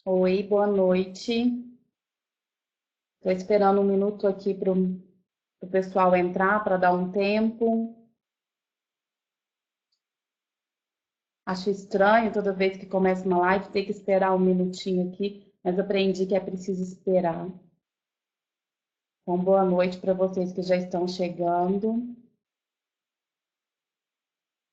Oi, boa noite. Estou esperando um minuto aqui para o pessoal entrar para dar um tempo. Acho estranho toda vez que começa uma live ter que esperar um minutinho aqui, mas aprendi que é preciso esperar. Então, boa noite para vocês que já estão chegando.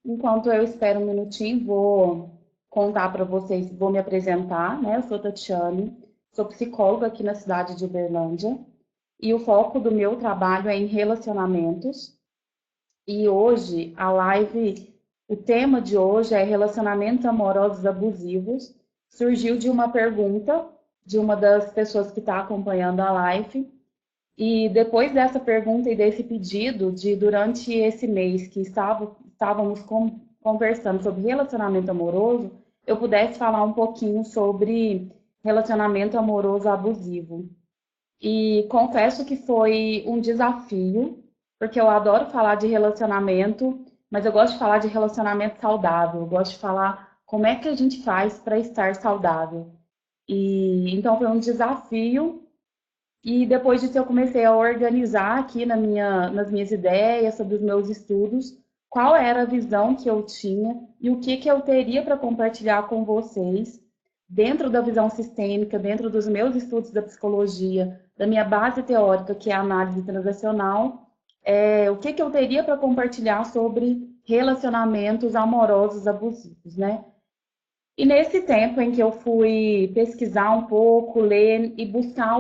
Enquanto eu espero um minutinho, vou contar para vocês, vou me apresentar, né? Eu sou Tatiane, sou psicóloga aqui na cidade de Uberlândia e o foco do meu trabalho é em relacionamentos. E hoje, o tema de hoje é relacionamentos amorosos abusivos. Surgiu de uma pergunta de uma das pessoas que está acompanhando a live. E depois dessa pergunta e desse pedido, durante esse mês que estávamos conversando sobre relacionamento amoroso, eu pudesse falar um pouquinho sobre relacionamento amoroso abusivo. E confesso que foi um desafio, porque eu adoro falar de relacionamento, mas eu gosto de falar de relacionamento saudável, eu gosto de falar como é que a gente faz para estar saudável. E então foi um desafio, e depois disso eu comecei a organizar aqui nas minhas ideias sobre os meus estudos, qual era a visão que eu tinha e o que eu teria para compartilhar com vocês dentro da visão sistêmica, dentro dos meus estudos da psicologia, da minha base teórica, que é a análise transacional, o que eu teria para compartilhar sobre relacionamentos amorosos abusivos, né? E nesse tempo em que eu fui pesquisar um pouco, ler e buscar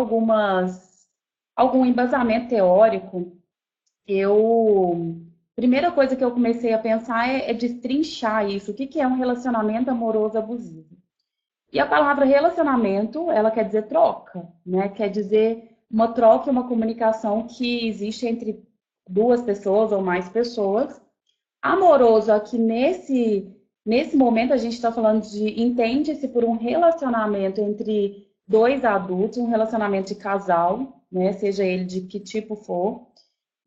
algum embasamento teórico, primeira coisa que eu comecei a pensar é destrinchar isso. O que é um relacionamento amoroso abusivo? E a palavra relacionamento, ela quer dizer troca, né? Quer dizer uma troca e uma comunicação que existe entre duas pessoas ou mais pessoas. Amoroso, aqui nesse momento a gente está falando de entende-se por um relacionamento entre dois adultos, um relacionamento de casal, né? Seja ele de que tipo for.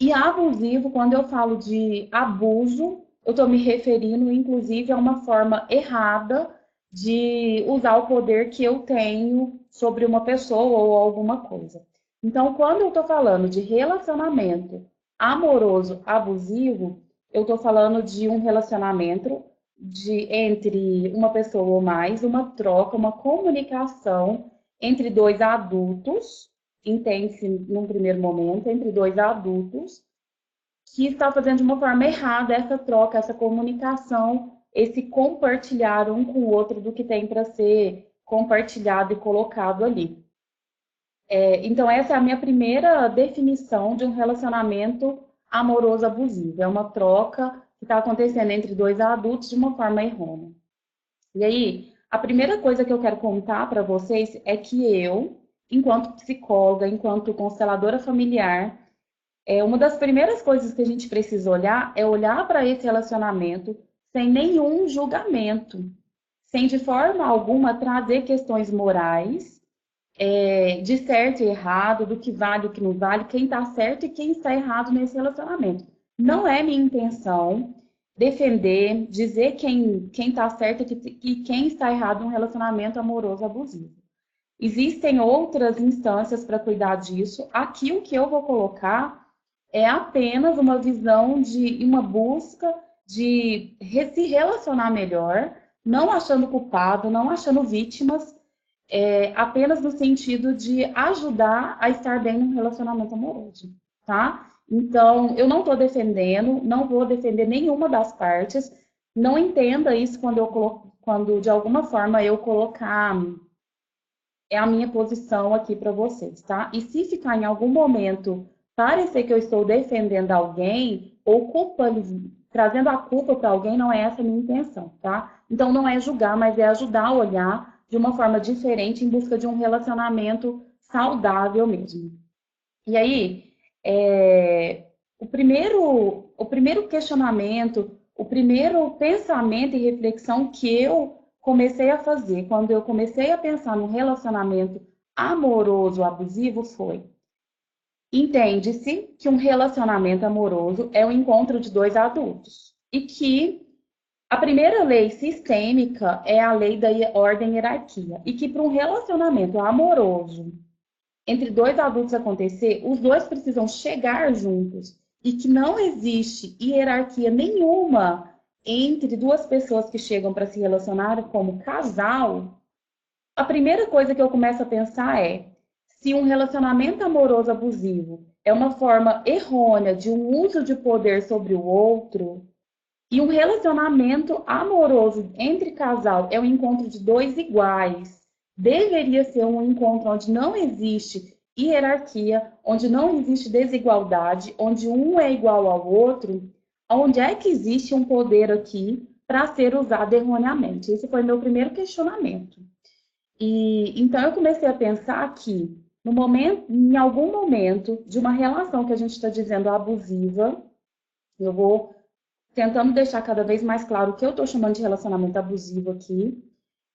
E abusivo, quando eu falo de abuso, eu estou me referindo, inclusive, a uma forma errada de usar o poder que eu tenho sobre uma pessoa ou alguma coisa. Então, quando eu estou falando de relacionamento amoroso abusivo, eu estou falando de um relacionamento entre uma pessoa ou mais, uma troca, uma comunicação entre dois adultos, entende-se num primeiro momento, entre dois adultos, que está fazendo de uma forma errada essa troca, essa comunicação, esse compartilhar um com o outro do que tem para ser compartilhado e colocado ali. Então, essa é a minha primeira definição de um relacionamento amoroso abusivo. É uma troca que está acontecendo entre dois adultos de uma forma errônea. E aí, a primeira coisa que eu quero contar para vocês é que eu, enquanto psicóloga, enquanto consteladora familiar, uma das primeiras coisas que a gente precisa olhar é olhar para esse relacionamento sem nenhum julgamento, sem de forma alguma trazer questões morais, de certo e errado, do que vale e o que não vale, quem está certo e quem está errado nesse relacionamento. Não é minha intenção defender, dizer quem está certo e quem está errado num relacionamento amoroso abusivo. Existem outras instâncias para cuidar disso. Aqui o que eu vou colocar é apenas uma visão de uma busca de se relacionar melhor, não achando culpado, não achando vítimas, apenas no sentido de ajudar a estar bem num relacionamento amoroso, tá? Então, eu não estou defendendo, não vou defender nenhuma das partes. Não entenda isso quando de alguma forma eu colocar a minha posição aqui para vocês, tá? E se ficar em algum momento parecer que eu estou defendendo alguém ou trazendo a culpa para alguém, não é essa a minha intenção, tá? Então, não é julgar, mas é ajudar a olhar de uma forma diferente em busca de um relacionamento saudável mesmo. E aí, o primeiro questionamento, o primeiro pensamento e reflexão que eu comecei a fazer quando eu comecei a pensar no relacionamento amoroso abusivo foi: entende-se que um relacionamento amoroso é o encontro de dois adultos e que A primeira lei sistêmica é a lei da ordem e hierarquia, e que para um relacionamento amoroso entre dois adultos acontecer, os dois precisam chegar juntos e que não existe hierarquia nenhuma entre duas pessoas que chegam para se relacionar como casal. A primeira coisa que eu começo a pensar é se um relacionamento amoroso abusivo é uma forma errônea de um uso de poder sobre o outro, e um relacionamento amoroso entre casal é um encontro de dois iguais. Deveria ser um encontro onde não existe hierarquia, onde não existe desigualdade, onde um é igual ao outro. Onde é que existe um poder aqui para ser usado erroneamente? Esse foi meu primeiro questionamento. E então eu comecei a pensar que no momento, em algum momento de uma relação que a gente está dizendo abusiva, eu vou tentando deixar cada vez mais claro o que eu estou chamando de relacionamento abusivo aqui.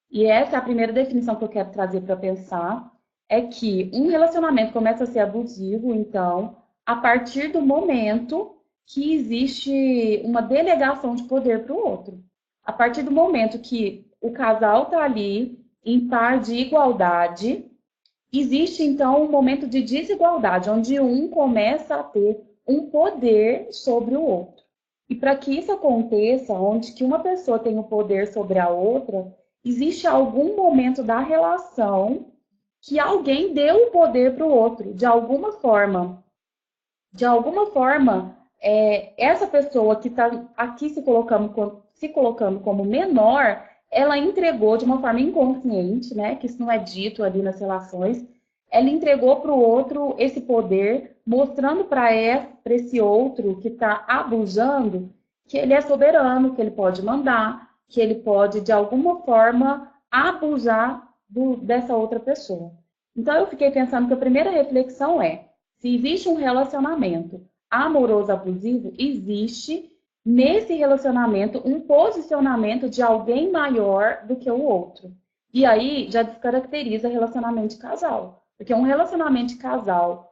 E essa é a primeira definição que eu quero trazer para pensar, é que um relacionamento começa a ser abusivo, então, a partir do momento que existe uma delegação de poder para o outro. A partir do momento que o casal está ali em par de igualdade, existe, então, um momento de desigualdade, onde um começa a ter um poder sobre o outro. E para que isso aconteça, onde que uma pessoa tem o poder sobre a outra, existe algum momento da relação que alguém deu o poder para o outro, de alguma forma. De alguma forma, essa pessoa que está aqui se colocando como menor, ela entregou de uma forma inconsciente, né? Que isso não é dito ali nas relações, ela entregou para o outro esse poder, mostrando para esse outro que está abusando que ele é soberano, que ele pode mandar, que ele pode, de alguma forma, abusar dessa outra pessoa. Então, eu fiquei pensando que a primeira reflexão é, se existe um relacionamento amoroso abusivo, existe nesse relacionamento um posicionamento de alguém maior do que o outro. E aí já descaracteriza relacionamento de casal. Porque um relacionamento de casal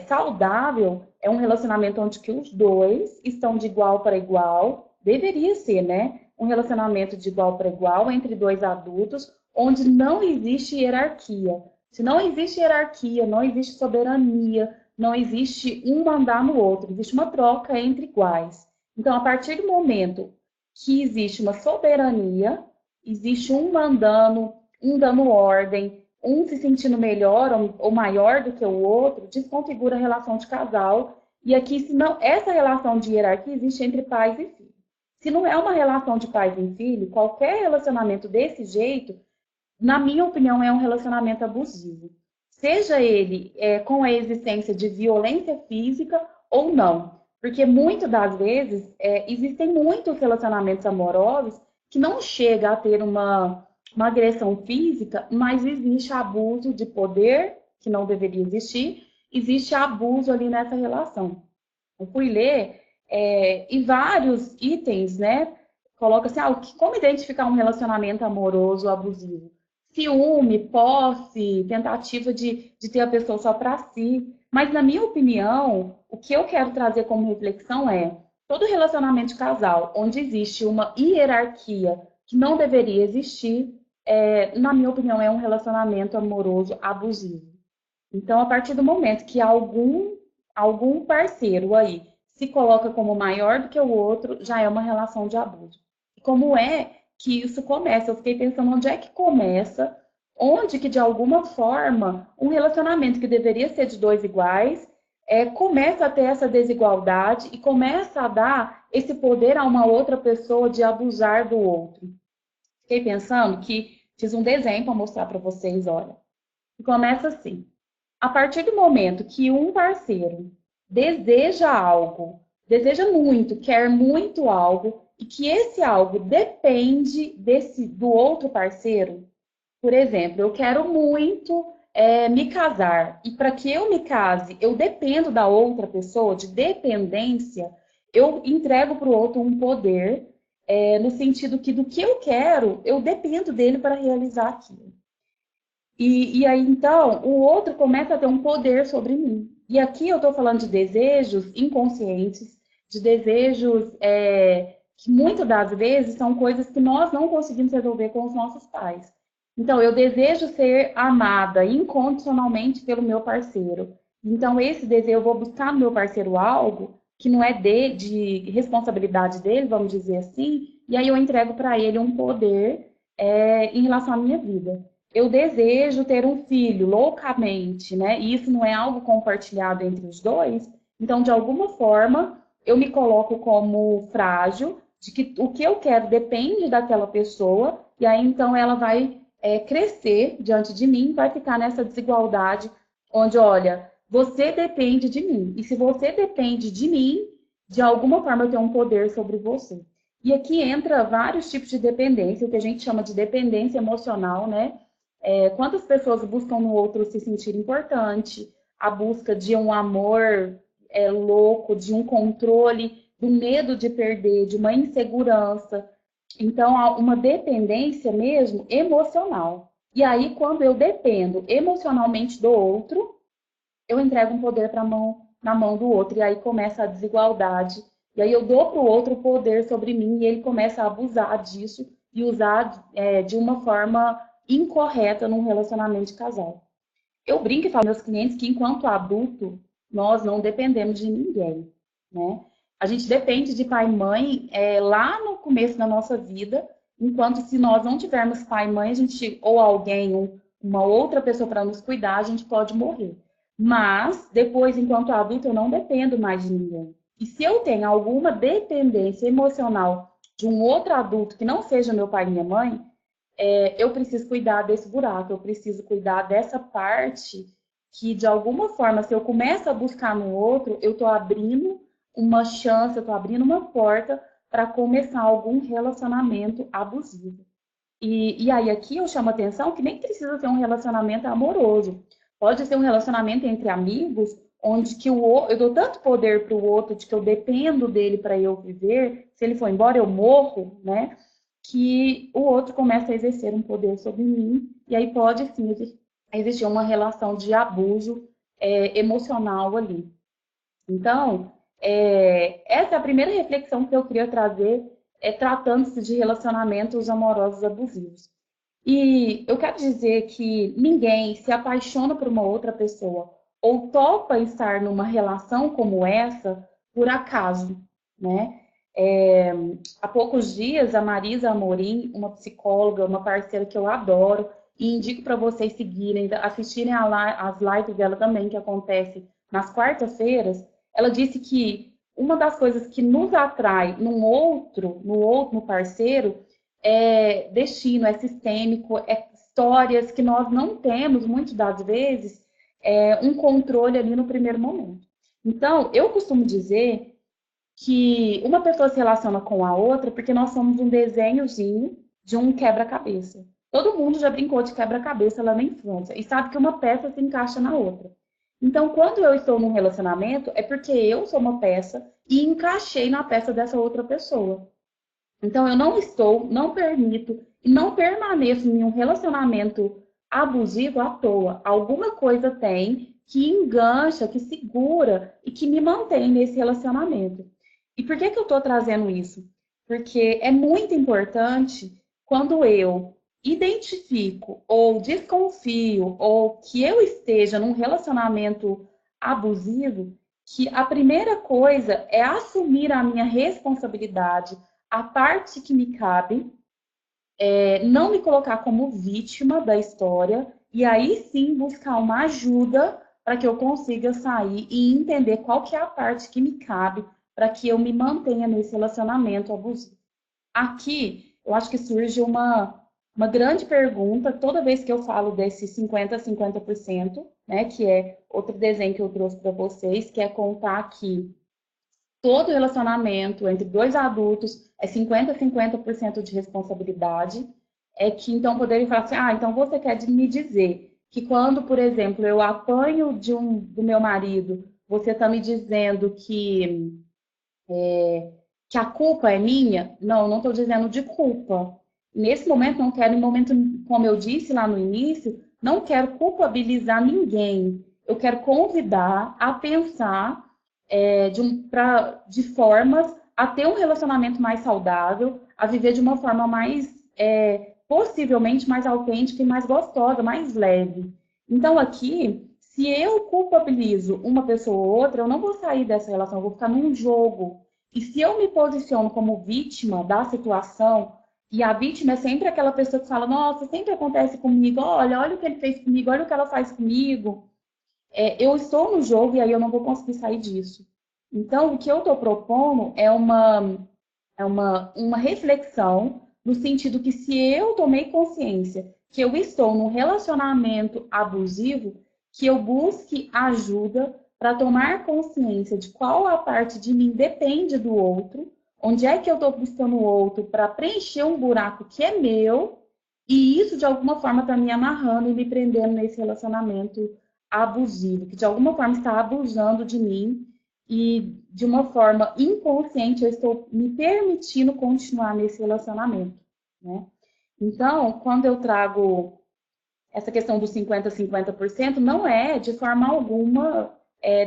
saudável é um relacionamento onde que os dois estão de igual para igual. Deveria ser, né? Um relacionamento de igual para igual entre dois adultos, onde não existe hierarquia. Se não existe hierarquia, não existe soberania, não existe um mandar no outro, existe uma troca entre iguais. Então, a partir do momento que existe uma soberania, existe um mandando, um dando ordem, um se sentindo melhor ou maior do que o outro, desconfigura a relação de casal. E aqui, se não, essa relação de hierarquia existe entre pais e filhos. Se não é uma relação de pais e filho, qualquer relacionamento desse jeito, na minha opinião, é um relacionamento abusivo. Seja ele com a existência de violência física ou não. Porque muitas das vezes existem muitos relacionamentos amorosos que não chega a ter uma agressão física, mas existe abuso de poder, que não deveria existir, existe abuso ali nessa relação. Eu fui ler e vários itens, né? Coloca assim, como identificar um relacionamento amoroso abusivo? Ciúme, posse, tentativa de ter a pessoa só para si. Mas, na minha opinião, o que eu quero trazer como reflexão é todo relacionamento de casal onde existe uma hierarquia que não deveria existir, na minha opinião, é um relacionamento amoroso abusivo. Então, a partir do momento que algum parceiro aí se coloca como maior do que o outro, já é uma relação de abuso. E como é que isso começa? Eu fiquei pensando onde é que começa, onde que de alguma forma um relacionamento que deveria ser de dois iguais começa a ter essa desigualdade e começa a dar esse poder a uma outra pessoa de abusar do outro. Fiquei pensando que fiz um desenho para mostrar para vocês, olha. E começa assim. A partir do momento que um parceiro deseja algo, deseja muito, quer muito algo, e que esse algo depende do outro parceiro, por exemplo, eu quero muito me casar, e para que eu me case, eu dependo da outra pessoa, de dependência, eu entrego para o outro um poder, no sentido que do que eu quero, eu dependo dele para realizar aquilo. E aí, então, o outro começa a ter um poder sobre mim. E aqui eu estou falando de desejos inconscientes, de desejos que muitas das vezes são coisas que nós não conseguimos resolver com os nossos pais. Então, eu desejo ser amada incondicionalmente pelo meu parceiro. Então, esse desejo, eu vou buscar no meu parceiro algo que não é de responsabilidade dele, vamos dizer assim, e aí eu entrego para ele um poder em relação à minha vida. Eu desejo ter um filho loucamente, né? E isso não é algo compartilhado entre os dois. Então, de alguma forma, eu me coloco como frágil, de que o que eu quero depende daquela pessoa, e aí então ela vai crescer diante de mim, vai ficar nessa desigualdade, onde, olha, você depende de mim, e se você depende de mim, de alguma forma eu tenho um poder sobre você. E aqui entra vários tipos de dependência, o que a gente chama de dependência emocional, né? Quantas pessoas buscam no outro se sentir importante, a busca de um amor louco, de um controle, do medo de perder, de uma insegurança. Então, há uma dependência mesmo emocional. E aí, quando eu dependo emocionalmente do outro, eu entrego um poder na mão do outro. E aí começa a desigualdade. E aí eu dou para o outro o poder sobre mim e ele começa a abusar disso e usar de uma forma incorreta num relacionamento de casal. Eu brinco e falo aos meus clientes que, enquanto adulto, nós não dependemos de ninguém, né? A gente depende de pai e mãe lá no começo da nossa vida, enquanto se nós não tivermos pai e mãe, a gente, ou alguém, uma outra pessoa para nos cuidar, a gente pode morrer. Mas, depois, enquanto adulto, eu não dependo mais de ninguém. E se eu tenho alguma dependência emocional de um outro adulto que não seja meu pai e minha mãe, eu preciso cuidar desse buraco, eu preciso cuidar dessa parte que, de alguma forma, se eu começo a buscar no outro, eu estou abrindo uma chance, eu estou abrindo uma porta para começar algum relacionamento abusivo. E aí aqui eu chamo a atenção que nem precisa ser um relacionamento amoroso. Pode ser um relacionamento entre amigos, onde que eu dou tanto poder para o outro, de que eu dependo dele para eu viver, se ele for embora eu morro, né? Que o outro começa a exercer um poder sobre mim, e aí pode sim existir uma relação de abuso emocional ali. Então, essa é a primeira reflexão que eu queria trazer, tratando-se de relacionamentos amorosos abusivos. E eu quero dizer que ninguém se apaixona por uma outra pessoa ou topa estar numa relação como essa por acaso, né? Há poucos dias, a Marisa Amorim, uma psicóloga, uma parceira que eu adoro, e indico para vocês seguirem, assistirem as lives dela também, que acontece nas quartas-feiras, ela disse que uma das coisas que nos atrai no parceiro, é destino, é sistêmico, é histórias que nós não temos, muitas das vezes, um controle ali no primeiro momento. Então, eu costumo dizer que uma pessoa se relaciona com a outra porque nós somos um desenhozinho de um quebra-cabeça. Todo mundo já brincou de quebra-cabeça lá na infância e sabe que uma peça se encaixa na outra. Então, quando eu estou num relacionamento, é porque eu sou uma peça e encaixei na peça dessa outra pessoa. Então, eu não permito e não permaneço em um relacionamento abusivo à toa. Alguma coisa tem que engancha, que segura e que me mantém nesse relacionamento. E por que eu estou trazendo isso? Porque é muito importante quando eu identifico ou desconfio ou que eu esteja num relacionamento abusivo, que a primeira coisa é assumir a minha responsabilidade, a parte que me cabe, não me colocar como vítima da história e aí sim buscar uma ajuda para que eu consiga sair e entender qual que é a parte que me cabe para que eu me mantenha nesse relacionamento abusivo. Aqui, eu acho que surge uma grande pergunta toda vez que eu falo desse 50-50%, né, que é outro desenho que eu trouxe para vocês, que é contar que todo relacionamento entre dois adultos é 50-50% de responsabilidade. É que então poderia falar assim, então você quer me dizer que quando, por exemplo, eu apanho do meu marido, você está me dizendo que a culpa é minha? Não, não estou dizendo de culpa. Nesse momento, não quero, como eu disse lá no início, não quero culpabilizar ninguém. Eu quero convidar a pensar de formas a ter um relacionamento mais saudável, a viver de uma forma mais, possivelmente mais autêntica e mais gostosa, mais leve. Então, aqui, se eu culpabilizo uma pessoa ou outra, eu não vou sair dessa relação, eu vou ficar num jogo. E se eu me posiciono como vítima da situação, e a vítima é sempre aquela pessoa que fala, nossa, sempre acontece comigo, olha o que ele fez comigo, olha o que ela faz comigo. Eu estou no jogo e aí eu não vou conseguir sair disso. Então, o que eu estou propondo é uma reflexão no sentido que se eu tomei consciência que eu estou num relacionamento abusivo, que eu busque ajuda para tomar consciência de qual a parte de mim depende do outro, onde é que eu estou buscando o outro para preencher um buraco que é meu, e isso de alguma forma está me amarrando e me prendendo nesse relacionamento abusivo, que de alguma forma está abusando de mim e de uma forma inconsciente eu estou me permitindo continuar nesse relacionamento, né? Então, quando eu trago essa questão dos 50-50%, não é de forma alguma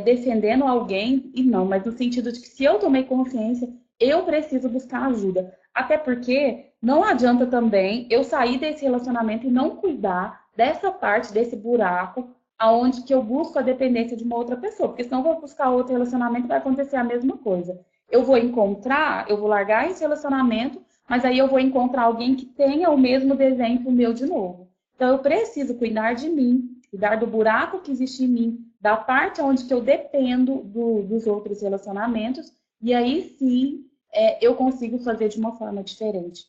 defendendo alguém, e não, mas no sentido de que se eu tomei consciência, eu preciso buscar ajuda. Até porque não adianta também eu sair desse relacionamento e não cuidar dessa parte, desse buraco, aonde que eu busco a dependência de uma outra pessoa, porque senão eu vou buscar outro relacionamento e vai acontecer a mesma coisa. Eu vou largar esse relacionamento, mas aí eu vou encontrar alguém que tenha o mesmo desenho que o meu de novo. Então eu preciso cuidar de mim, cuidar do buraco que existe em mim, da parte onde que eu dependo dos outros relacionamentos, e aí sim eu consigo fazer de uma forma diferente.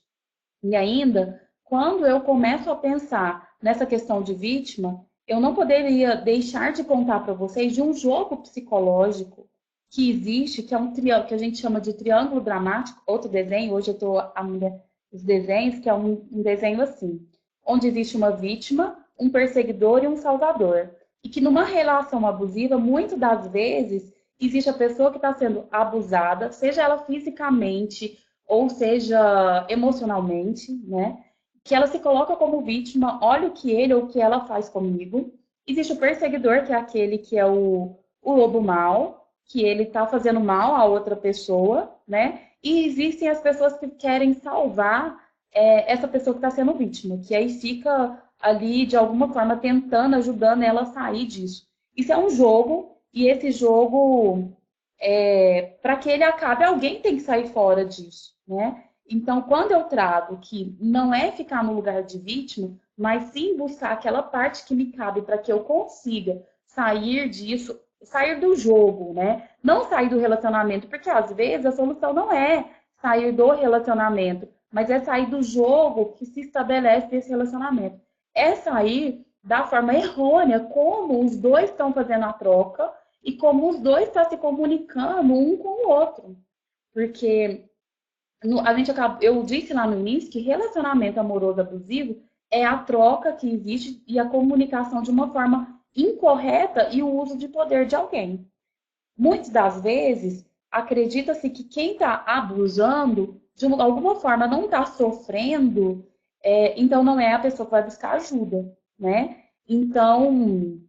E ainda, quando eu começo a pensar nessa questão de vítima, eu não poderia deixar de contar para vocês de um jogo psicológico que existe, que é um triângulo, que a gente chama de triângulo dramático, outro desenho, hoje eu estou os desenhos, que é um desenho assim, onde existe uma vítima, um perseguidor e um salvador. E que numa relação abusiva, muitas das vezes, existe a pessoa que está sendo abusada, seja ela fisicamente ou seja emocionalmente, né? Que ela se coloca como vítima, olha o que ele ou o que ela faz comigo. Existe o perseguidor, que é aquele que é o lobo mau, que ele está fazendo mal a outra pessoa, né? E existem as pessoas que querem salvar essa pessoa que está sendo vítima, que aí fica ali, de alguma forma, tentando, ajudando ela a sair disso. Isso é um jogo, e esse jogo, para que ele acabe, alguém tem que sair fora disso, né? Então, quando eu trago que não é ficar no lugar de vítima, mas sim buscar aquela parte que me cabe para que eu consiga sair disso, sair do jogo, né? Não sair do relacionamento, porque às vezes a solução não é sair do relacionamento, mas é sair do jogo que se estabelece desse relacionamento. É sair da forma errônea, como os dois estão fazendo a troca e como os dois estão se comunicando um com o outro. Porque eu disse lá no início que relacionamento amoroso abusivo é a troca que existe e a comunicação de uma forma incorreta e o uso de poder de alguém. Muitas das vezes, acredita-se que quem está abusando, de alguma forma, não está sofrendo, então não é a pessoa que vai buscar ajuda, né? Então,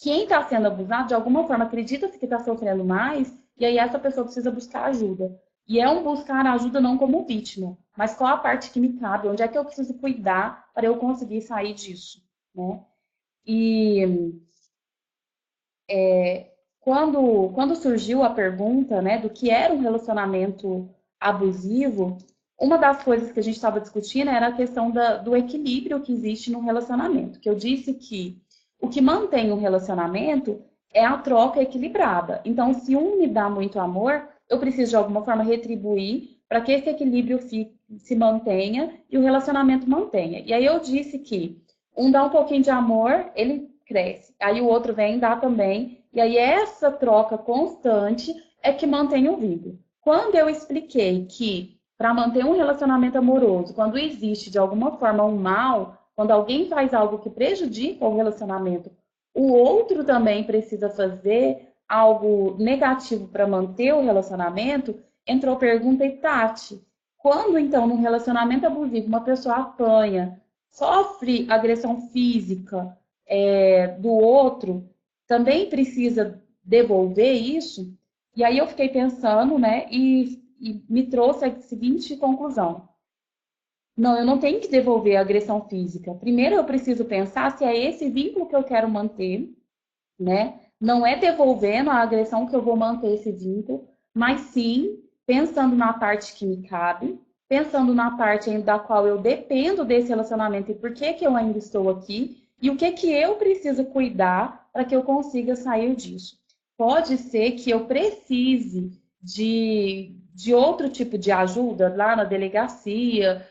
quem está sendo abusado, de alguma forma, acredita-se que está sofrendo mais, e aí essa pessoa precisa buscar ajuda. E é um buscar ajuda não como vítima, mas qual a parte que me cabe, onde é que eu preciso cuidar para eu conseguir sair disso, né? E quando surgiu a pergunta, né, do que era um relacionamento abusivo, uma das coisas que a gente estava discutindo era a questão do equilíbrio que existe no relacionamento. Que eu disse que o que mantém um relacionamento é a troca equilibrada. Então, se um me dá muito amor, eu preciso de alguma forma retribuir para que esse equilíbrio se mantenha e o relacionamento mantenha. E aí eu disse que um dá um pouquinho de amor, ele cresce. Aí o outro vem e dá também. E aí essa troca constante é que mantém o vínculo. Quando eu expliquei que para manter um relacionamento amoroso, quando existe de alguma forma um mal, quando alguém faz algo que prejudica o relacionamento, o outro também precisa fazer algo negativo para manter o relacionamento, entrou a pergunta e Tati, quando então num relacionamento abusivo uma pessoa apanha, sofre agressão física do outro, também precisa devolver isso? E aí eu fiquei pensando, né, e e me trouxe a seguinte conclusão. Não, eu não tenho que devolver a agressão física. Primeiro eu preciso pensar se é esse vínculo que eu quero manter, né? Não é devolvendo a agressão que eu vou manter esse vínculo, mas sim pensando na parte que me cabe, pensando na parte da qual eu dependo desse relacionamento e por que que eu ainda estou aqui, e o que que eu preciso cuidar para que eu consiga sair disso. Pode ser que eu precise de outro tipo de ajuda lá na delegacia,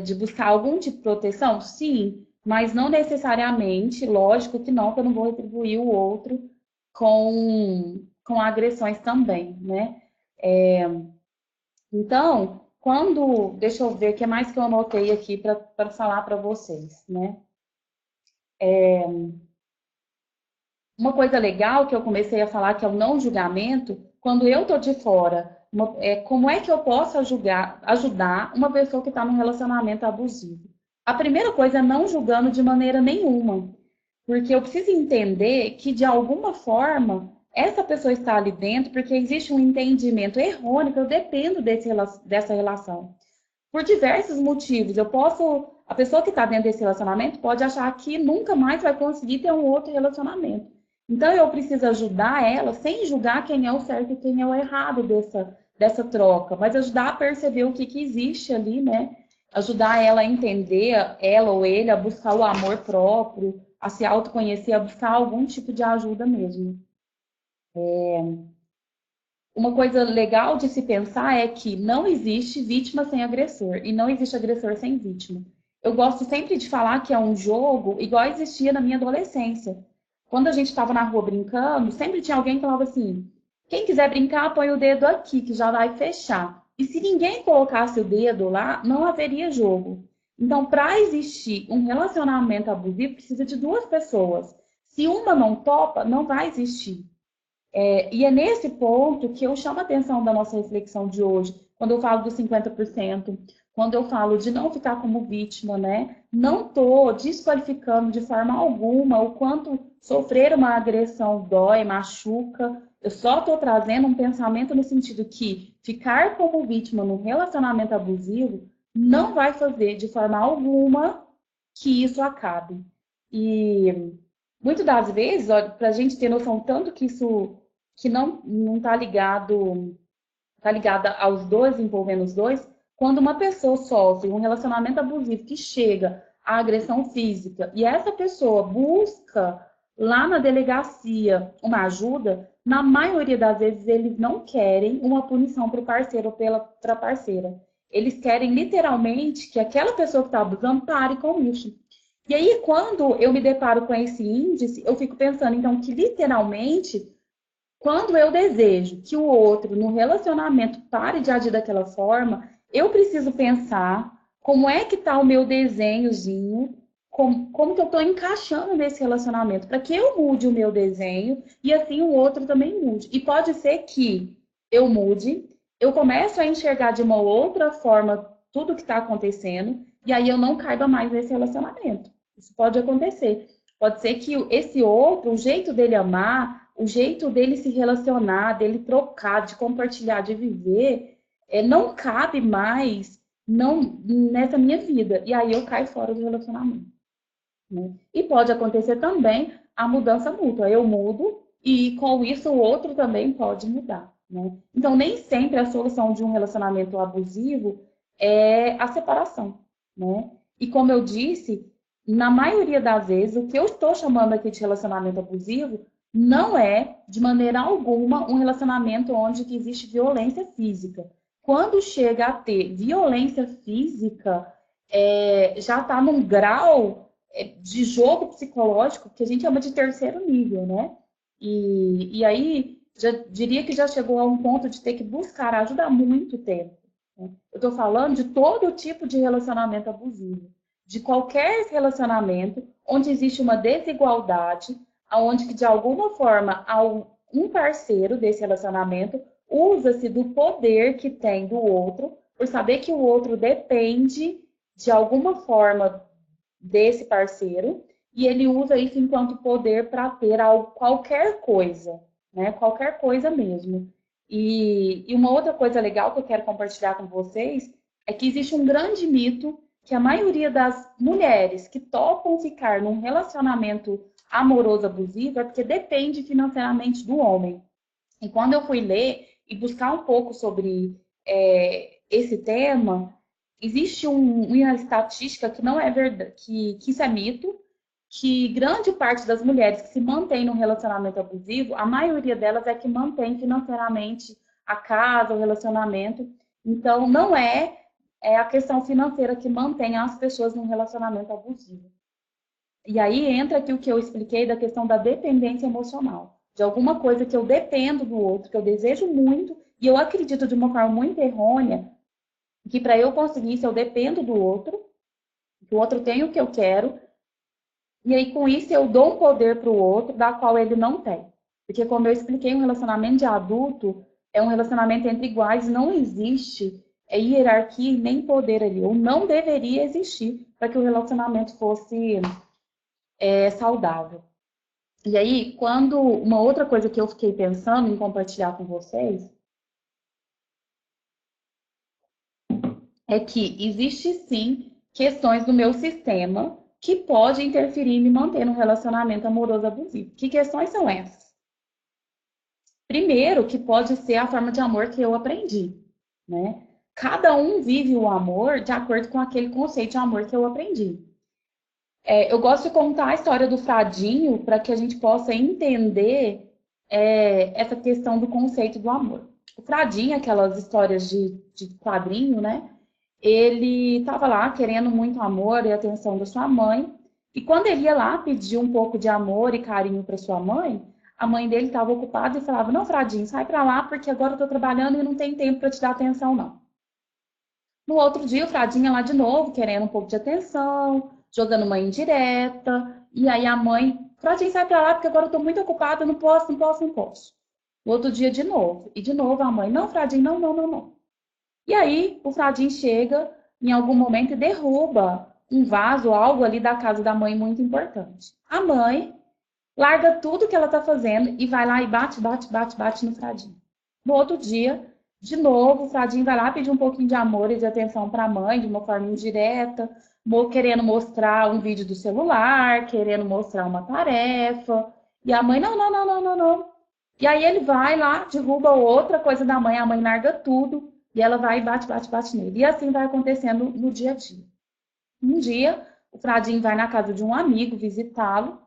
de buscar algum tipo de proteção? Sim, mas não necessariamente, lógico que não, que eu não vou retribuir o outro com agressões também, né? Então, deixa eu ver o que mais que eu anotei aqui para falar para vocês, né? Uma coisa legal que eu comecei a falar, que é o não julgamento, quando eu tô de fora, como é que eu posso ajudar uma pessoa que está num relacionamento abusivo? A primeira coisa é não julgando de maneira nenhuma, porque eu preciso entender que, de alguma forma, essa pessoa está ali dentro porque existe um entendimento errôneo que eu dependo dessa relação. Por diversos motivos. A pessoa que está dentro desse relacionamento pode achar que nunca mais vai conseguir ter um outro relacionamento. Então, eu preciso ajudar ela sem julgar quem é o certo e quem é o errado dessa troca, mas ajudar a perceber o que existe ali, né? Ajudar ela a entender, ela ou ele, a buscar o amor próprio, a se autoconhecer, a buscar algum tipo de ajuda mesmo. Uma coisa legal de se pensar é que não existe vítima sem agressor e não existe agressor sem vítima. Eu gosto sempre de falar que é um jogo igual existia na minha adolescência. Quando a gente estava na rua brincando, sempre tinha alguém que falava assim: quem quiser brincar, põe o dedo aqui, que já vai fechar. E se ninguém colocasse o dedo lá, não haveria jogo. Então, para existir um relacionamento abusivo, precisa de duas pessoas. Se uma não topa, não vai existir. E é nesse ponto que eu chamo a atenção da nossa reflexão de hoje, quando eu falo dos 50%, quando eu falo de não ficar como vítima, né? Não estou desqualificando de forma alguma o quanto sofrer uma agressão dói, machuca. Eu só estou trazendo um pensamento no sentido que ficar como vítima num relacionamento abusivo não vai fazer de forma alguma que isso acabe. E muitas das vezes, para a gente ter noção tanto que isso que não está tá ligada aos dois, envolvendo os dois, quando uma pessoa sofre um relacionamento abusivo que chega à agressão física e essa pessoa busca lá na delegacia uma ajuda, na maioria das vezes eles não querem uma punição para o parceiro ou para a parceira. Eles querem literalmente que aquela pessoa que está abusando pare com isso. E aí, quando eu me deparo com esse índice, eu fico pensando, então, que literalmente quando eu desejo que o outro, no relacionamento, pare de agir daquela forma, eu preciso pensar como é que está o meu desenhozinho, como que eu estou encaixando nesse relacionamento, para que eu mude o meu desenho e assim o outro também mude. E pode ser que eu mude, eu começo a enxergar de uma outra forma tudo que está acontecendo, e aí eu não caiba mais nesse relacionamento. Isso pode acontecer. Pode ser que esse outro, o jeito dele amar, o jeito dele se relacionar, dele trocar, de compartilhar, de viver, não cabe mais nessa minha vida. E aí eu caio fora do relacionamento. Né? E pode acontecer também a mudança mútua. Eu mudo e com isso o outro também pode mudar. Né? Então, nem sempre a solução de um relacionamento abusivo é a separação. Né? E como eu disse, na maioria das vezes, o que eu estou chamando aqui de relacionamento abusivo não é, de maneira alguma, um relacionamento onde existe violência física. Quando chega a ter violência física, já está num grau de jogo psicológico que a gente chama de terceiro nível, né? E aí, já diria que já chegou a um ponto de ter que buscar ajuda há muito tempo. Né? Eu estou falando de todo tipo de relacionamento abusivo, de qualquer relacionamento onde existe uma desigualdade, onde que de alguma forma um parceiro desse relacionamento usa-se do poder que tem do outro, por saber que o outro depende de alguma forma desse parceiro, e ele usa isso enquanto poder para ter qualquer coisa, né? Qualquer coisa mesmo. E uma outra coisa legal que eu quero compartilhar com vocês é que existe um grande mito que a maioria das mulheres que topam ficar num relacionamento amoroso abusivo é porque depende financeiramente do homem. E quando eu fui ler e buscar um pouco sobre esse tema, existe uma estatística que não é verdade, que isso é mito, que grande parte das mulheres que se mantêm no relacionamento abusivo, a maioria delas é que mantém financeiramente a casa, o relacionamento. Então, não é a questão financeira que mantém as pessoas num relacionamento abusivo. E aí entra aqui o que eu expliquei da questão da dependência emocional. De alguma coisa que eu dependo do outro, que eu desejo muito, e eu acredito de uma forma muito errônea, que para eu conseguir isso eu dependo do outro, que o outro tem o que eu quero, e aí com isso eu dou um poder para o outro, da qual ele não tem. Porque como eu expliquei, um relacionamento de adulto é um relacionamento entre iguais, não existe hierarquia nem poder ali, ou não deveria existir para que o relacionamento fosse saudável. E aí, uma outra coisa que eu fiquei pensando em compartilhar com vocês é que existe sim questões do meu sistema que pode interferir em me manter num relacionamento amoroso abusivo. Que questões são essas? Primeiro, que pode ser a forma de amor que eu aprendi, né? Cada um vive o amor de acordo com aquele conceito de amor que eu aprendi. Eu gosto de contar a história do Fradinho para que a gente possa entender essa questão do conceito do amor. O Fradinho, aquelas histórias de quadrinho, né? Ele estava lá querendo muito amor e atenção da sua mãe. E quando ele ia lá pedir um pouco de amor e carinho para sua mãe, a mãe dele estava ocupada e falava: Não, Fradinho, sai para lá porque agora eu estou trabalhando e não tem tempo para te dar atenção, não. No outro dia, o Fradinho ia lá de novo, querendo um pouco de atenção, jogando uma indireta. E aí a mãe: Fradinho, sai para lá porque agora eu estou muito ocupada, não posso, não posso, não posso. No outro dia, de novo. E de novo a mãe: Não, Fradinho, não, não, não, não. E aí, o Fradinho chega em algum momento e derruba um vaso, algo ali da casa da mãe muito importante. A mãe larga tudo que ela está fazendo e vai lá e bate, bate, bate, bate no Fradinho. No outro dia, de novo, o Fradinho vai lá pedir um pouquinho de amor e de atenção para a mãe, de uma forma indireta, querendo mostrar um vídeo do celular, querendo mostrar uma tarefa. E a mãe: Não, não, não, não, não, não. E aí ele vai lá, derruba outra coisa da mãe, a mãe larga tudo. E ela vai e bate, bate, bate nele. E assim vai acontecendo no dia a dia. Um dia, o Fradinho vai na casa de um amigo visitá-lo.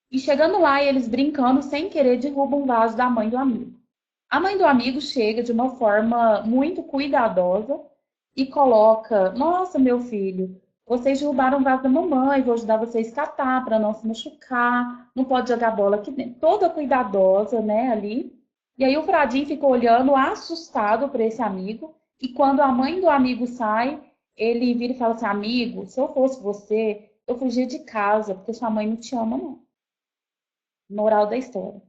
E chegando lá, eles brincando, sem querer, derrubam um vaso da mãe do amigo. A mãe do amigo chega de uma forma muito cuidadosa e coloca: Nossa, meu filho, vocês derrubaram o vaso da mamãe, vou ajudar vocês a catar para não se machucar, não pode jogar bola aqui dentro. Toda cuidadosa, né, ali. E aí o Fradinho fica olhando assustado para esse amigo. E quando a mãe do amigo sai, ele vira e fala assim: Amigo, se eu fosse você, eu fugia de casa, porque sua mãe não te ama, não. Moral da história.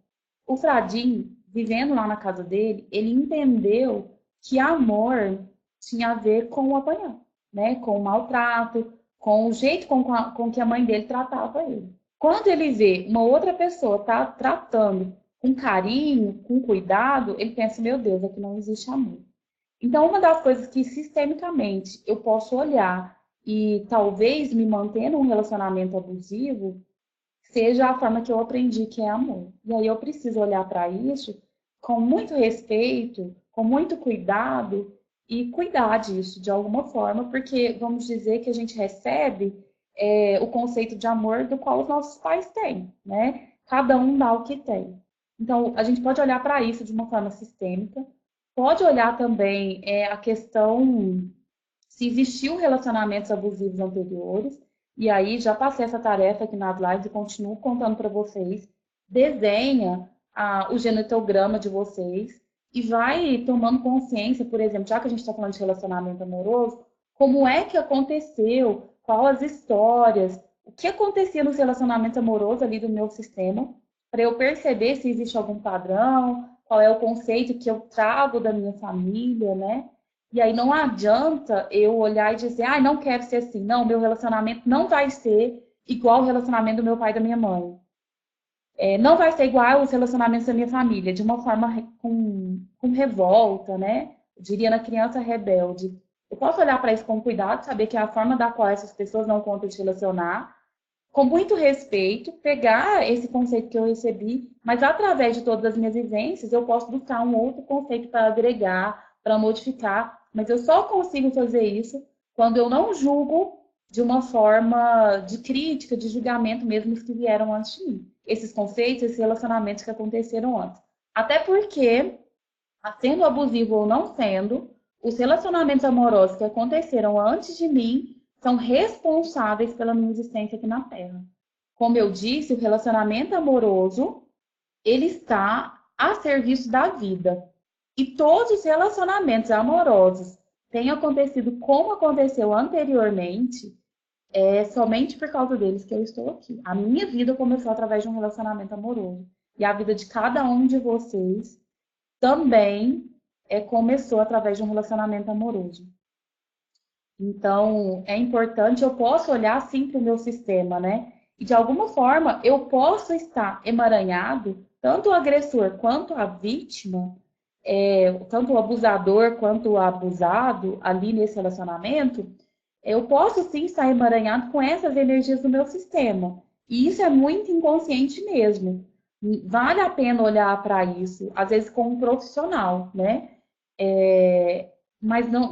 O Fradinho, vivendo lá na casa dele, ele entendeu que amor tinha a ver com o apanhar, né? Com o maltrato, com o jeito com que a mãe dele tratava ele. Quando ele vê uma outra pessoa tratando com carinho, com cuidado, ele pensa: Meu Deus, aqui não existe amor. Então, uma das coisas que sistemicamente eu posso olhar e talvez me manter num relacionamento abusivo seja a forma que eu aprendi que é amor. E aí eu preciso olhar para isso com muito respeito, com muito cuidado e cuidar disso de alguma forma, porque vamos dizer que a gente recebe o conceito de amor do qual os nossos pais têm, né? Cada um dá o que tem. Então, a gente pode olhar para isso de uma forma sistêmica, pode olhar também a questão se existiu relacionamentos abusivos anteriores, e aí já passei essa tarefa aqui nas lives e continuo contando para vocês. Desenha o genetograma de vocês e vai tomando consciência, por exemplo, já que a gente está falando de relacionamento amoroso, como é que aconteceu, quais as histórias, o que acontecia nos relacionamentos amorosos ali do meu sistema, para eu perceber se existe algum padrão, qual é o conceito que eu trago da minha família, né? E aí não adianta eu olhar e dizer: não quero ser assim. Não, meu relacionamento não vai ser igual o relacionamento do meu pai e da minha mãe. Não vai ser igual os relacionamentos da minha família, de uma forma com revolta, né? Eu diria na criança rebelde. Eu posso olhar para isso com cuidado, saber que é a forma da qual essas pessoas não contam de relacionar, com muito respeito, pegar esse conceito que eu recebi, mas através de todas as minhas vivências, eu posso buscar um outro conceito para agregar, para modificar, mas eu só consigo fazer isso quando eu não julgo de uma forma de crítica, de julgamento mesmo os que vieram antes de mim. Esses conceitos, esses relacionamentos que aconteceram antes. Até porque, sendo abusivo ou não sendo, os relacionamentos amorosos que aconteceram antes de mim são responsáveis pela minha existência aqui na Terra. Como eu disse, o relacionamento amoroso, ele está a serviço da vida. E todos os relacionamentos amorosos têm acontecido como aconteceu anteriormente, é somente por causa deles que eu estou aqui. A minha vida começou através de um relacionamento amoroso. E a vida de cada um de vocês também começou através de um relacionamento amoroso. Então, é importante, eu posso olhar sim para o meu sistema, né? E de alguma forma, eu posso estar emaranhado, tanto o agressor quanto a vítima, tanto o abusador quanto o abusado ali nesse relacionamento, eu posso sim estar emaranhado com essas energias do meu sistema. E isso é muito inconsciente mesmo. Vale a pena olhar para isso, às vezes com um profissional, né? Mas não,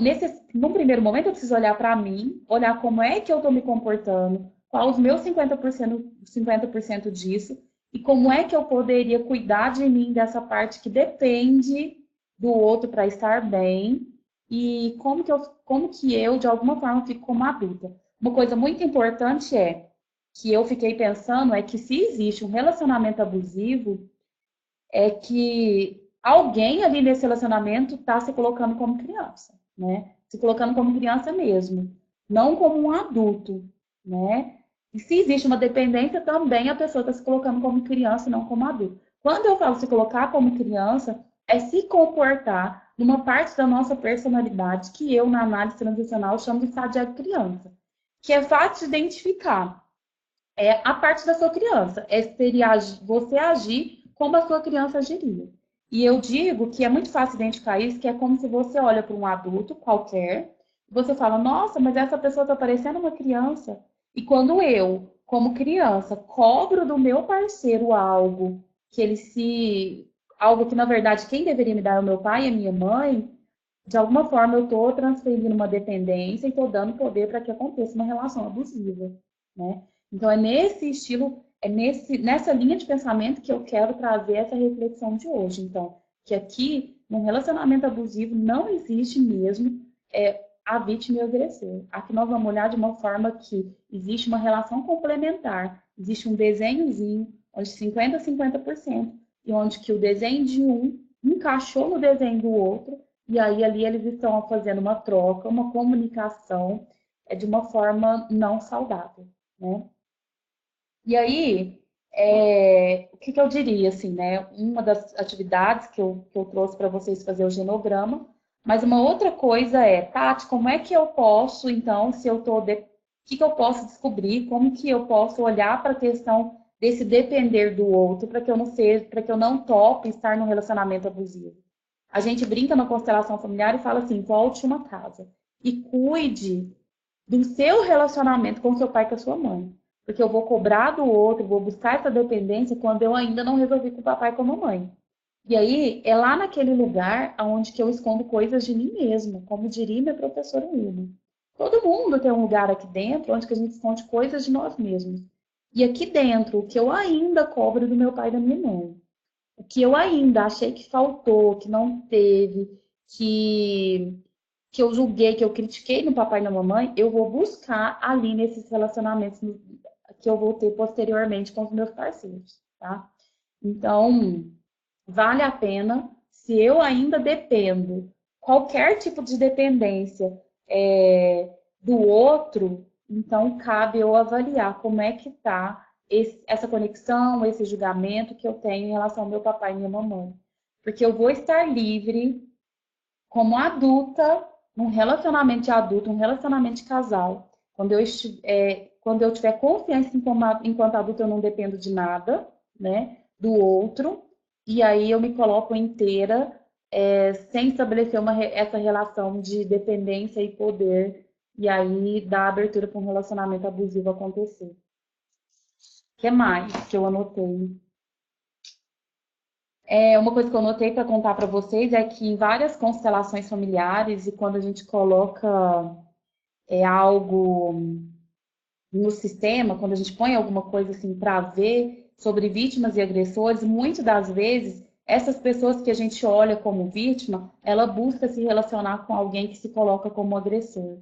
num primeiro momento eu preciso olhar para mim, olhar como é que eu estou me comportando, qual os meus 50% disso, e como é que eu poderia cuidar de mim dessa parte que depende do outro para estar bem, e como que eu, de alguma forma, fico como adulta. Uma coisa muito importante que eu fiquei pensando é que se existe um relacionamento abusivo, é que alguém ali nesse relacionamento está se colocando como criança, né? Se colocando como criança mesmo, não como um adulto, né? E se existe uma dependência, também a pessoa está se colocando como criança, não como adulto. Quando eu falo se colocar como criança, é se comportar numa parte da nossa personalidade que eu, na análise transicional, chamo de estado de criança, que é fácil de identificar. É a parte da sua criança, seria você agir como a sua criança agiria. E eu digo que é muito fácil identificar isso, que é como se você olha para um adulto qualquer, e você fala, nossa, mas essa pessoa está parecendo uma criança. E quando eu, como criança, cobro do meu parceiro algo algo que, na verdade, quem deveria me dar é o meu pai e a minha mãe, de alguma forma eu estou transferindo uma dependência e estou dando poder para que aconteça uma relação abusiva, né? Então, é nesse estilo, nessa linha de pensamento que eu quero trazer essa reflexão de hoje. Então, que aqui, num relacionamento abusivo, não existe mesmo a vítima e o agressor. Aqui nós vamos olhar de uma forma que existe uma relação complementar, existe um desenhozinho, onde 50% a 50%, e onde que o desenho de um encaixou no desenho do outro, e aí ali eles estão fazendo uma troca, uma comunicação de uma forma não saudável, né? E aí, o que eu diria, assim, né? Uma das atividades que eu trouxe para vocês fazer o genograma, mas uma outra coisa Tati, como é que eu posso, então, se eu tô... O que eu posso descobrir? Como que eu posso olhar para a questão desse depender do outro para que eu não seja, para que eu não tope estar num relacionamento abusivo? A gente brinca na constelação familiar e fala assim, volte uma casa e cuide do seu relacionamento com seu pai e com a sua mãe. Porque eu vou cobrar do outro, vou buscar essa dependência quando eu ainda não resolvi com o papai e com a mamãe. E aí, é lá naquele lugar onde que eu escondo coisas de mim mesma, como diria minha professora Wilma. Todo mundo tem um lugar aqui dentro onde que a gente esconde coisas de nós mesmos. E aqui dentro, o que eu ainda cobro do meu pai e da minha mãe. O que eu ainda achei que faltou, que não teve, que eu julguei, que eu critiquei no papai e na mamãe, eu vou buscar ali nesses relacionamentos que eu vou ter posteriormente com os meus parceiros, tá? Então, vale a pena, se eu ainda dependo, qualquer tipo de dependência do outro, então cabe eu avaliar como é que tá essa conexão, esse julgamento que eu tenho em relação ao meu papai e minha mamãe. Porque eu vou estar livre como adulta, num relacionamento de adulto, um relacionamento de casal, quando eu tiver confiança enquanto adulto, eu não dependo de nada, né? do outro, e aí eu me coloco inteira, sem estabelecer essa relação de dependência e poder, e aí dá abertura para um relacionamento abusivo acontecer. O que mais que eu anotei? Uma coisa que eu notei para contar para vocês é que em várias constelações familiares, e quando a gente coloca algo no sistema, quando a gente põe alguma coisa assim para ver sobre vítimas e agressores, muitas das vezes essas pessoas que a gente olha como vítima, ela busca se relacionar com alguém que se coloca como agressor.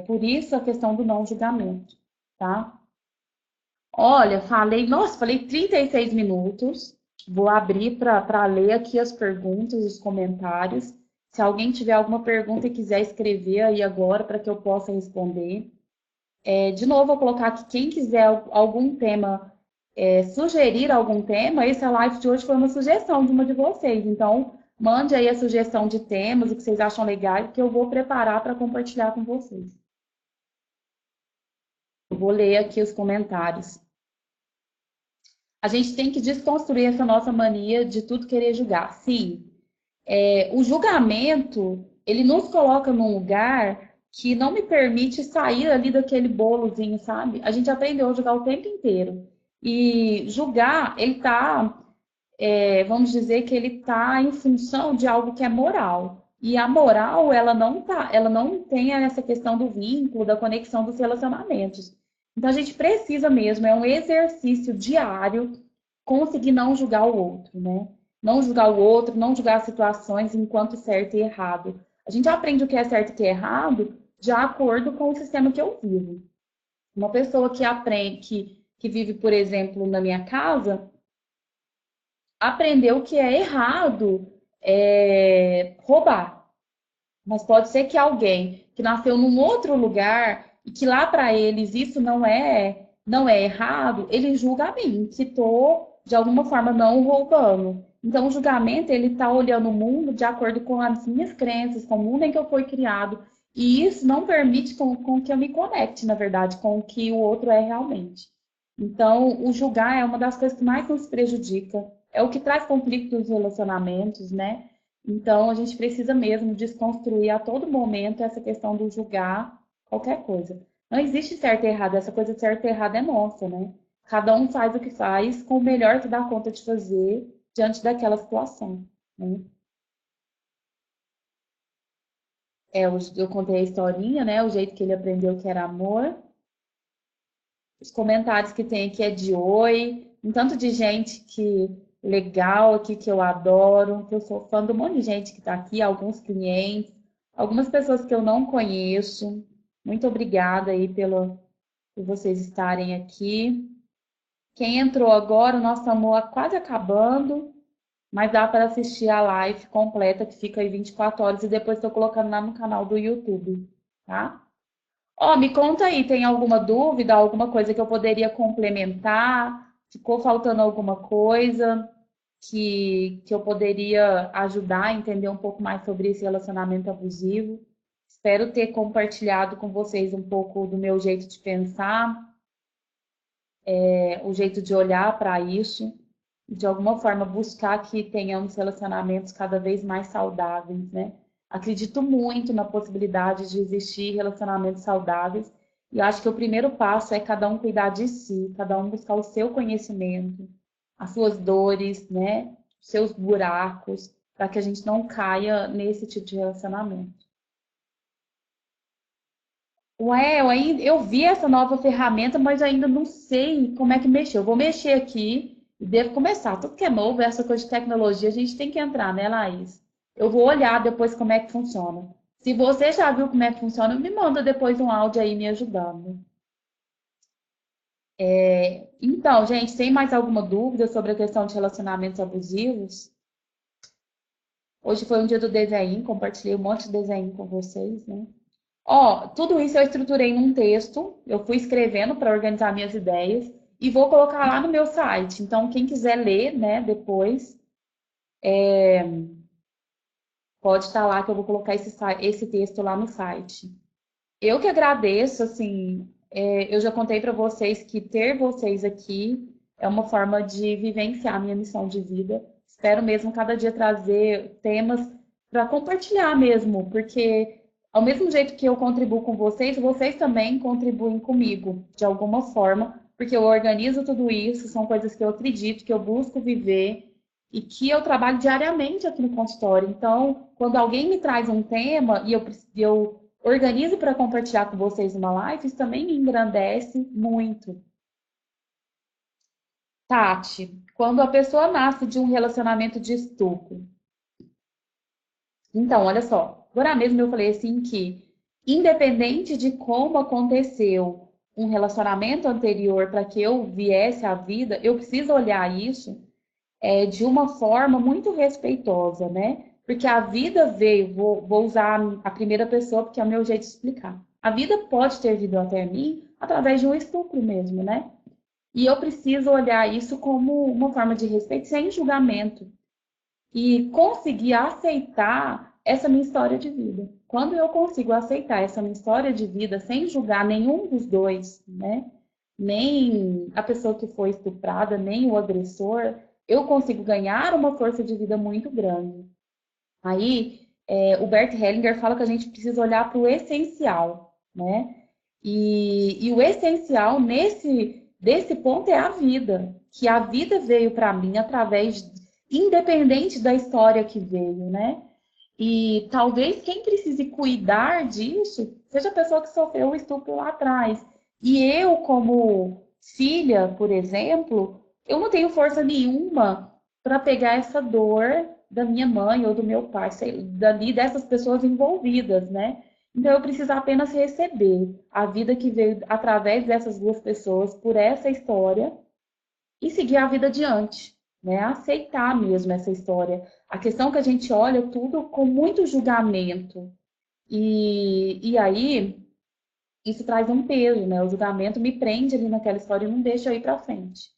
Por isso a questão do não julgamento, tá? Olha, falei 36 minutos. Vou abrir para ler aqui as perguntas, os comentários. Se alguém tiver alguma pergunta e quiser escrever aí agora para que eu possa responder. De novo, vou colocar aqui, quem quiser algum tema, sugerir algum tema, essa live de hoje foi uma sugestão de uma de vocês. Então, mande aí a sugestão de temas, o que vocês acham legal, que eu vou preparar para compartilhar com vocês. Eu vou ler aqui os comentários. A gente tem que desconstruir essa nossa mania de tudo querer julgar. Sim, o julgamento, ele nos coloca num lugar que não me permite sair ali daquele bolozinho, sabe? A gente aprendeu a julgar o tempo inteiro. E julgar, ele tá, vamos dizer que ele tá em função de algo que é moral. E a moral, ela não tem essa questão do vínculo, da conexão dos relacionamentos. Então a gente precisa mesmo, é um exercício diário conseguir não julgar o outro, né? Não julgar o outro, não julgar as situações enquanto certo e errado. A gente aprende o que é certo e o que é errado de acordo com o sistema que eu vivo. Uma pessoa que aprende, que vive, por exemplo, na minha casa, aprendeu que é errado roubar. Mas pode ser que alguém que nasceu num outro lugar e que lá para eles isso não é errado, ele julga a mim, que estou de alguma forma não roubando. Então o julgamento ele está olhando o mundo de acordo com as minhas crenças, com o mundo em que eu fui criado, e isso não permite com que eu me conecte, na verdade, com o que o outro é realmente. Então o julgar é uma das coisas que mais nos prejudica, é o que traz conflitos nos relacionamentos, né? Então, a gente precisa mesmo desconstruir a todo momento essa questão do julgar qualquer coisa. Não existe certo e errado, essa coisa de certo e errado é nossa, né? Cada um faz o que faz com o melhor que dá conta de fazer diante daquela situação, né? Eu contei a historinha, né? O jeito que ele aprendeu que era amor. Os comentários que tem aqui é de oi, um tanto de gente que legal aqui que eu adoro, que eu sou fã de um monte de gente que está aqui, alguns clientes, algumas pessoas que eu não conheço. Muito obrigada aí por vocês estarem aqui. Quem entrou agora, o nosso amor quase acabando, mas dá para assistir a live completa que fica aí 24 horas e depois estou colocando lá no canal do YouTube, tá? Ó, me conta aí, tem alguma dúvida, alguma coisa que eu poderia complementar? Ficou faltando alguma coisa que eu poderia ajudar a entender um pouco mais sobre esse relacionamento abusivo? Espero ter compartilhado com vocês um pouco do meu jeito de pensar, o jeito de olhar para isso, e de alguma forma buscar que tenhamos relacionamentos cada vez mais saudáveis, né? Acredito muito na possibilidade de existir relacionamentos saudáveis e acho que o primeiro passo é cada um cuidar de si, cada um buscar o seu conhecimento, as suas dores, né? Os seus buracos, para que a gente não caia nesse tipo de relacionamento. Ué, eu vi essa nova ferramenta, mas ainda não sei como é que mexer. Eu vou mexer aqui e devo começar. Tudo que é novo, essa coisa de tecnologia, a gente tem que entrar, né, Laís? Eu vou olhar depois como é que funciona. Se você já viu como é que funciona, me manda depois um áudio aí me ajudando. Então, gente, tem mais alguma dúvida sobre a questão de relacionamentos abusivos? Hoje foi um dia do desenho, compartilhei um monte de desenho com vocês, né? Ó, tudo isso eu estruturei num texto, eu fui escrevendo para organizar minhas ideias e vou colocar lá no meu site. Então, quem quiser ler, né, depois, pode estar lá que eu vou colocar esse texto lá no site. Eu que agradeço, assim, eu já contei para vocês que ter vocês aqui é uma forma de vivenciar a minha missão de vida. Espero mesmo cada dia trazer temas para compartilhar mesmo, porque ao mesmo jeito que eu contribuo com vocês, vocês também contribuem comigo, de alguma forma, porque eu organizo tudo isso, são coisas que eu acredito, que eu busco viver e que eu trabalho diariamente aqui no consultório. Então, quando alguém me traz um tema e eu organizo para compartilhar com vocês uma live, isso também me engrandece muito. Tati, quando a pessoa nasce de um relacionamento de estupro, então, olha só, agora mesmo eu falei assim que, independente de como aconteceu um relacionamento anterior para que eu viesse à vida, eu preciso olhar isso de uma forma muito respeitosa, né? Porque a vida veio, vou usar a primeira pessoa porque é o meu jeito de explicar. A vida pode ter vindo até mim através de um estupro mesmo, né? E eu preciso olhar isso como uma forma de respeito, sem julgamento. E conseguir aceitar essa minha história de vida. Quando eu consigo aceitar essa minha história de vida sem julgar nenhum dos dois, né? Nem a pessoa que foi estuprada, nem o agressor, eu consigo ganhar uma força de vida muito grande. Aí, o Bert Hellinger fala que a gente precisa olhar para o essencial, né? E o essencial desse ponto é a vida, que a vida veio para mim através, independente da história que veio, né? E talvez quem precise cuidar disso seja a pessoa que sofreu o estupro lá atrás. E eu, como filha, por exemplo, eu não tenho força nenhuma para pegar essa dor da minha mãe ou do meu pai, dali dessas pessoas envolvidas, né? Então eu preciso apenas receber a vida que veio através dessas duas pessoas por essa história e seguir a vida adiante, né? Aceitar mesmo essa história. A questão é que a gente olha tudo com muito julgamento. E aí, isso traz um peso, né? O julgamento me prende ali naquela história e não deixa eu ir para frente.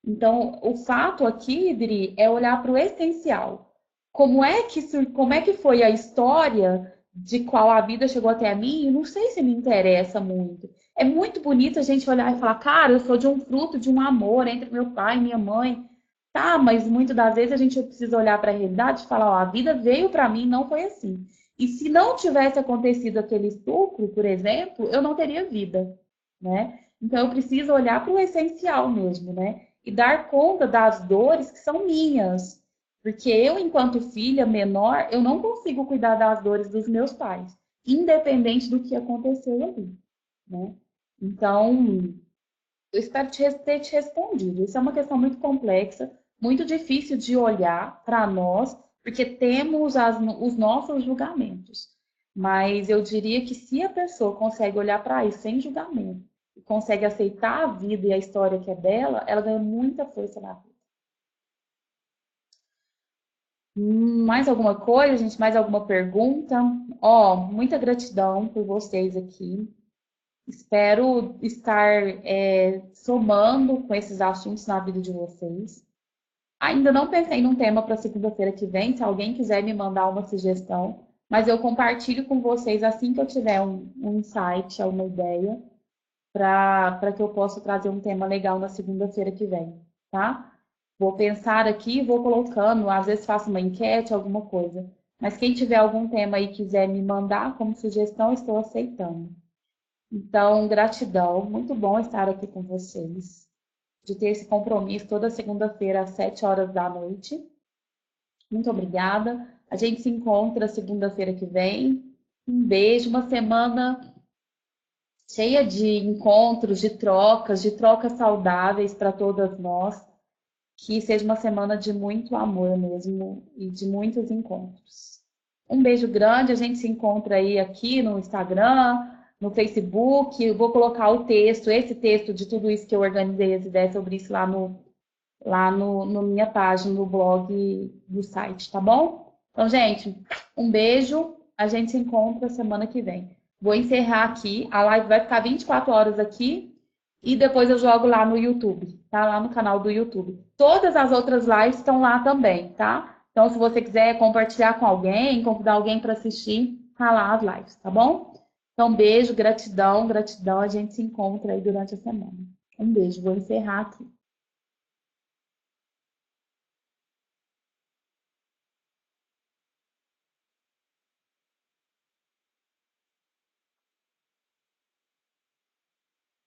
Então, o fato aqui, Idri, é olhar para o essencial. Como é que foi a história de qual a vida chegou até mim? Eu não sei se me interessa muito. É muito bonito a gente olhar e falar, cara, eu sou de um fruto de um amor entre meu pai e minha mãe. Tá, mas muitas das vezes a gente precisa olhar para a realidade e falar, ó, a vida veio para mim, não foi assim. E se não tivesse acontecido aquele estupro, por exemplo, eu não teria vida, né? Então eu preciso olhar para o essencial mesmo, né? E dar conta das dores que são minhas. Porque eu, enquanto filha menor, eu não consigo cuidar das dores dos meus pais, independente do que aconteceu ali, né? Então, eu espero ter te respondido. Isso é uma questão muito complexa, muito difícil de olhar para nós, porque temos os nossos julgamentos. Mas eu diria que se a pessoa consegue olhar para isso sem julgamento, e consegue aceitar a vida e a história que é dela, ela ganha muita força na vida. Mais alguma coisa, gente? Mais alguma pergunta? Ó, muita gratidão por vocês aqui. Espero estar somando com esses assuntos na vida de vocês. Ainda não pensei num tema para segunda-feira que vem, se alguém quiser me mandar uma sugestão, mas eu compartilho com vocês assim que eu tiver um insight, alguma ideia, para que eu possa trazer um tema legal na segunda-feira que vem, tá? Vou pensar aqui e vou colocando, às vezes faço uma enquete, alguma coisa. Mas quem tiver algum tema aí e quiser me mandar como sugestão, estou aceitando. Então, gratidão, muito bom estar aqui com vocês, de ter esse compromisso toda segunda-feira às 7 horas da noite. Muito obrigada. A gente se encontra segunda-feira que vem. Um beijo, uma semana cheia de encontros, de trocas saudáveis para todas nós. Que seja uma semana de muito amor mesmo e de muitos encontros. Um beijo grande, a gente se encontra aí aqui no Instagram, no Facebook. Eu vou colocar o texto, esse texto de tudo isso que eu organizei, as ideias sobre isso no minha página, no blog do site, tá bom? Então, gente, um beijo, a gente se encontra semana que vem. Vou encerrar aqui, a live vai ficar 24 horas aqui e depois eu jogo lá no YouTube, tá? Lá no canal do YouTube. Todas as outras lives estão lá também, tá? Então, se você quiser compartilhar com alguém, convidar alguém para assistir, tá lá as lives, tá bom? Então, beijo, gratidão, gratidão. A gente se encontra aí durante a semana. Um beijo, vou encerrar aqui.